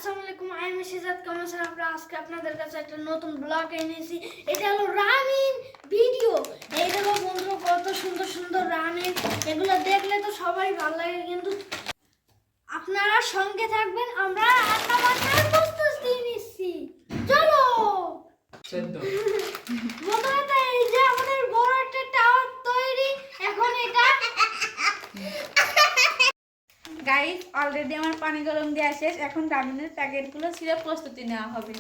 আসসালামু আলাইকুম, আমি সিজাত। কেমন আছেন আপনারা? আজকে আপনাদের কাছে একটা নতুন ব্লগ এনেছি। এটা হলো রামেন ভিডিও। এই দেখো বন্ধুরা, কত সুন্দর সুন্দর রামেন। এগুলো দেখলে তো সবাই ভালো লাগে, কিন্তু আপনারা সঙ্গে থাকবেন। আমরা রান্না বান্নার প্রস্তুতি নিচ্ছি। চলো বন্ধুরা, এই যে আমাদের বড় একটা টাওয়ার তৈরি। এখন এটা গাইস, অলরেডি আমার পানি গরম দেওয়া শেষ। এখন রামেনের প্যাকেটগুলো ছিঁড়ে প্রস্তুতি নেওয়া হবে।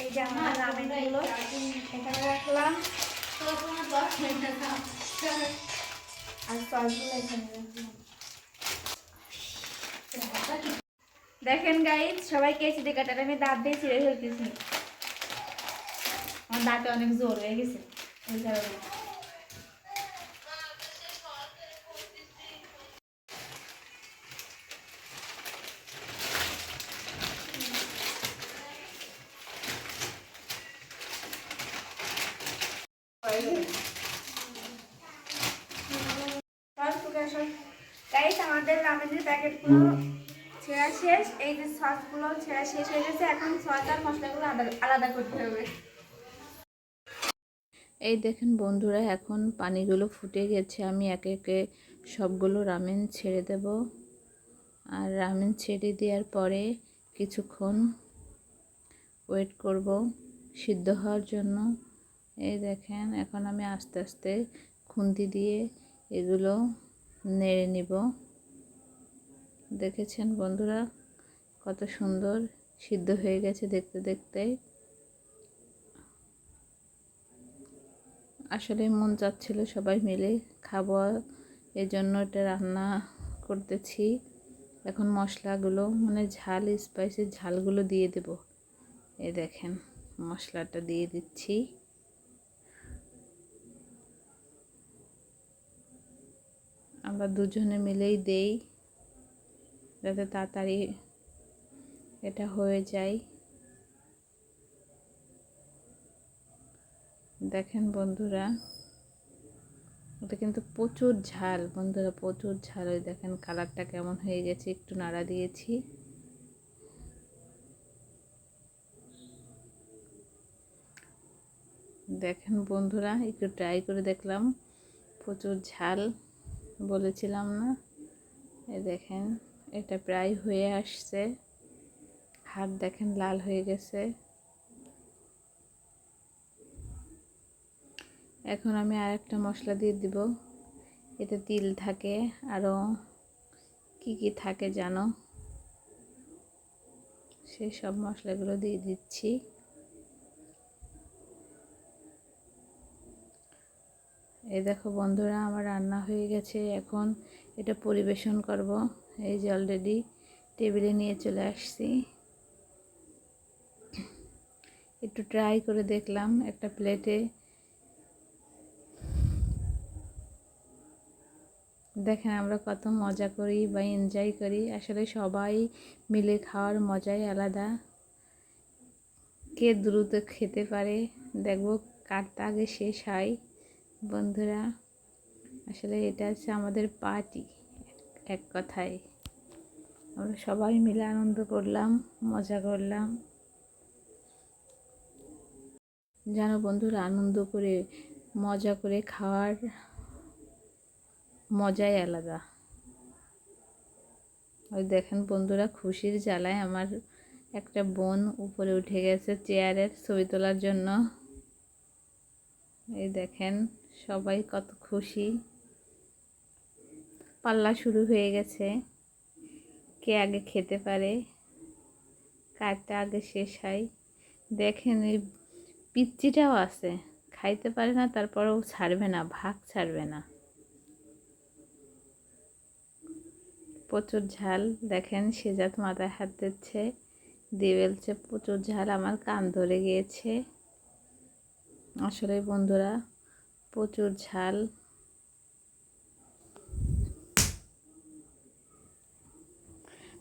এই যে আমার রামেনগুলো এখানে রাখলাম, আর সসগুলো এখানে রাখলাম। দেখেন গাইস, সবাই কেচি দিয়ে কাটার, আমি দাঁত দিয়ে ছিঁড়ে ফেলতেছি। আমার দাঁতে অনেক জোর হয়ে গেছে এই কারণে। গাইস, আমাদের রামেনের প্যাকেটগুলো ছেঁড়া শেষ। এই যে সসগুলো ছেঁড়া শেষ হয়ে গেছে। এখন সস আর মশলাগুলো আলাদা করতে হবে। এই দেখেন বন্ধুরা, এখন পানিগুলো ফুটে গেছে। আমি একে একে সবগুলো রামেন ছেড়ে দেব। আর রামেন ছেড়ে দেওয়ার পরে কিছুক্ষণ ওয়েট করব সিদ্ধ হওয়ার জন্য। এই দেখেন, এখন আমি আস্তে আস্তে খুন্তি দিয়ে এগুলো নেড়ে নিব। দেখেছেন বন্ধুরা, কত সুন্দর সিদ্ধ হয়ে গেছে দেখতে দেখতে। আসলে মন চাচ্ছিল সবাই মিলে খাবো, এই জন্য এটা রান্না করতেছি। এখন মশলাগুলো মানে ঝাল স্পাইসি ঝালগুলো দিয়ে দেব। এই দেখেন, মশলাটা দিয়ে দিচ্ছি। আমরা দুজনে মিলেই দেই, যাতে তাড়াতাড়ি এটা হয়ে যায়। দেখেন বন্ধুরা, এটা কিন্তু প্রচুর ঝাল বন্ধুরা, প্রচুর ঝাল। ওই দেখেন কালারটা কেমন হয়ে গেছে, একটু নাড়া দিয়েছি। দেখেন বন্ধুরা, একটু ট্রাই করে দেখলাম, প্রচুর ঝাল বলেছিলাম না। এই দেখেন, এটা প্রায় হয়ে আসছে। হাত দেখেন লাল হয়ে গেছে। এখন আমি আরেকটা মশলা দিয়ে দিব। এতে তিল থাকে, আরও কি কি থাকে জানো, সেই সব মশলাগুলো দিয়ে দিচ্ছি। এই দেখো বন্ধুরা, আমার রান্না হয়ে গেছে। এখন এটা পরিবেশন করব। এই যে অলরেডি টেবিলে নিয়ে চলে আসছি। একটু ট্রাই করে দেখলাম একটা প্লেটে। দেখেন আমরা কত মজা করি বা এনজয় করি। আসলে সবাই মিলে খাওয়ার মজাই আলাদা। কে দ্রুত খেতে পারে দেখব, কারটা আগে শেষ হয়। বন্ধুরা, আসলে এটা হচ্ছে আমাদের পার্টি। এক কথায় আমরা সবাই মিলে আনন্দ করলাম, মজা করলাম। জানো বন্ধুরা, আনন্দ করে মজা করে খাওয়ার মজাই আলাদা। ওই দেখেন বন্ধুরা, খুশির জ্বালায় আমার একটা বোন উপরে উঠে গেছে চেয়ারের ছবি তোলার জন্য। এই দেখেন সবাই কত খুশি। পাল্লা শুরু হয়ে গেছে, কে আগে খেতে পারে, কারটা আগে শেষ হয়। দেখেন এই পিচ্চিটাও আছে, খাইতে পারে না, তারপরেও ছাড়বে না, ভাগ ছাড়বে না। প্রচুর ঝাল। দেখেন সিজাত মাথায় হাত দিচ্ছে, দিয়ে বলছে প্রচুর ঝাল, আমার কান ধরে গিয়েছে। আসলে বন্ধুরা, প্রচুর ঝাল।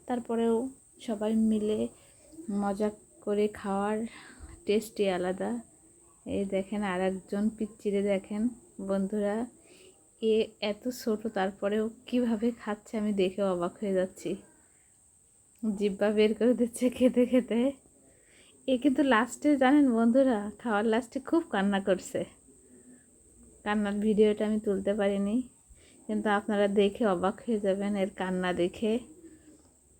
তারপরেও সবাই মিলে মজা করে খাওয়ার টেস্টই আলাদা। এই দেখেন আর একজন পিচ্চিরে দেখেন বন্ধুরা, এ এত ছোট তারপরেও কিভাবে খাচ্ছে আমি দেখে অবাক হয়ে যাচ্ছি। জিব্বা বের করে দিচ্ছে খেতে খেতে। এ কিন্তু লাস্টে জানেন বন্ধুরা, খাওয়ার লাস্টে খুব কান্না করছে। কান্নার ভিডিওটা আমি তুলতে পারিনি, কিন্তু আপনারা দেখে অবাক হয়ে যাবেন এর কান্না দেখে,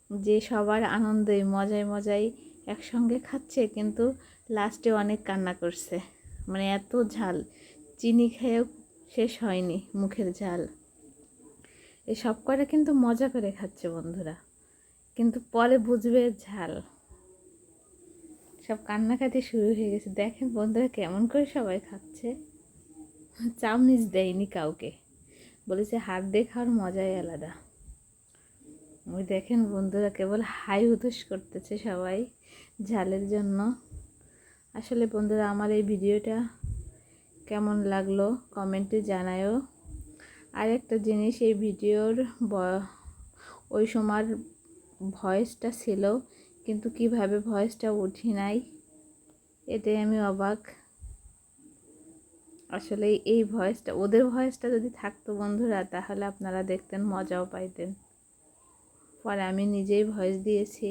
যে সবার আনন্দে মজায় মজায় একসঙ্গে খাচ্ছে কিন্তু লাস্টে অনেক কান্না করছে। মানে এত ঝাল, চিনি খেয়েও শেষ হয়নি মুখের ঝাল। এই সব কটা কিন্তু মজা করে খাচ্ছে বন্ধুরা, কিন্তু পরে বুঝবে ঝাল। সব কান্নাকাটি শুরু হয়ে গেছে। দেখেন বন্ধুরা কেমন করে সবাই খাচ্ছে, চামচ দেয়নি কাউকে, বলেছে হাত দিয়ে খাওয়ার মজাই আলাদা। ওই দেখেন বন্ধুরা কেবল হাই হুতাশ করতেছে সবাই ঝালের জন্য। আসলে বন্ধুরা আমার এই ভিডিওটা কেমন লাগলো কমেন্টে জানায়ও। আর একটা জিনিস, এই ভিডিওর ওই সময় ভয়েসটা ছিল, কিন্তু কিভাবে ভয়েসটা উঠি নাই এটাই আমি অবাক। আসলে এই ভয়েসটা, ওদের ভয়েসটা যদি থাকতো বন্ধুরা তাহলে আপনারা দেখতেন, মজাও পাইতেন। পরে আমি নিজেই ভয়েস দিয়েছি।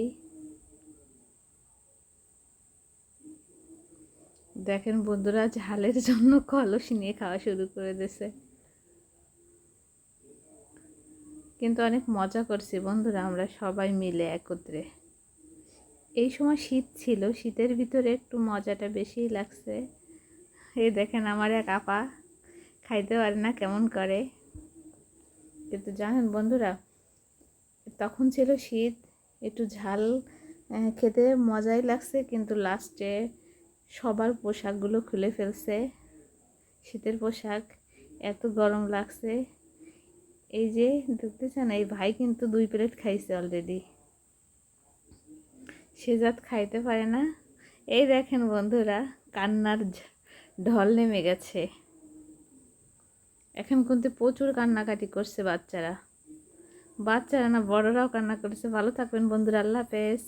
দেখেন বন্ধুরা ঝালের জন্য কলস নিয়ে খাওয়া শুরু করে দিয়েছে। কিন্তু অনেক মজা করছি বন্ধুরা আমরা সবাই মিলে একত্রে। এই সময় শীত ছিল, শীতের ভিতরে একটু মজাটা বেশিই লাগছে। এই দেখেন আমার এক আপা খাইতে পারে না কেমন করে, কিন্তু জানেন বন্ধুরা তখন ছিল শীত, একটু ঝাল খেতে মজাই লাগছে, কিন্তু লাস্টে সবার পোশাকগুলো খুলে ফেলছে, শীতের পোশাক, এত গরম লাগছে। এই যে দেখতেছেন এই ভাই কিন্তু 2 প্লেট খাইছে অলরেডি, সে জাত খাইতে পারে না। এই দেখেন বন্ধুরা কান্নার ঢল নেমে গেছে। এখন কিন্তু প্রচুর কান্নাকাটি করছে বাচ্চারা, বাচ্চারা না বড়রাও কান্না করছে। ভালো থাকবেন বন্ধুরা, আল্লাহ হাফেজ।